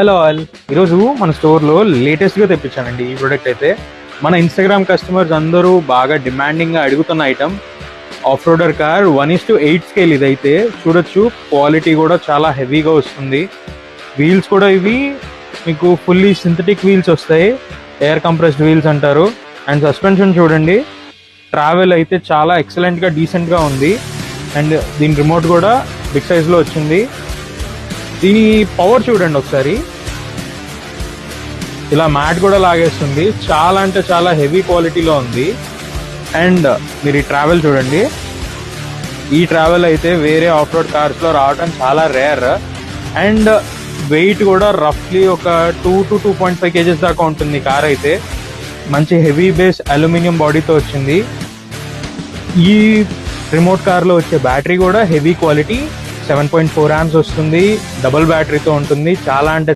Hello all, ఈరోజు మన స్టోర్లో లేటెస్ట్గా తెప్పించానండి ఈ ప్రోడక్ట్ అయితే. మన ఇన్స్టాగ్రామ్ కస్టమర్స్ అందరూ బాగా డిమాండింగ్గా అడుగుతున్న ఐటమ్ ఆఫ్ రోడర్ కార్ 1:8 స్కేల్. ఇదైతే చూడొచ్చు, క్వాలిటీ కూడా చాలా హెవీగా వస్తుంది. వీల్స్ కూడా ఇవి మీకు ఫుల్లీ సింథటిక్ వీల్స్ వస్తాయి, ఎయిర్ కంప్రెస్డ్ వీల్స్ అంటారు. అండ్ సస్పెన్షన్ చూడండి, ట్రావెల్ అయితే చాలా ఎక్సలెంట్గా డీసెంట్గా ఉంది. అండ్ దీని రిమోట్ కూడా బిగ్ సైజ్లో వచ్చింది. దీని పవర్ చూడండి ఒకసారి, ఇలా మ్యాట్ కూడా లాగేస్తుంది. చాలా అంటే చాలా హెవీ క్వాలిటీలో ఉంది. అండ్ మీరు ఈ ట్రావెల్ చూడండి, ఈ ట్రావెల్ అయితే వేరే ఆఫ్ రోడ్ కార్స్లో రావడం చాలా రేర్. అండ్ వెయిట్ కూడా రఫ్లీ ఒక 2 to 2.5 kgs దాకా ఉంటుంది. కార్ అయితే మంచి హెవీ బేస్ అల్యూమినియం బాడీతో వచ్చింది. ఈ రిమోట్ కార్లో వచ్చే బ్యాటరీ కూడా హెవీ క్వాలిటీ, 7.4 amps వస్తుంది. డబుల్ బ్యాటరీతో ఉంటుంది. చాలా అంటే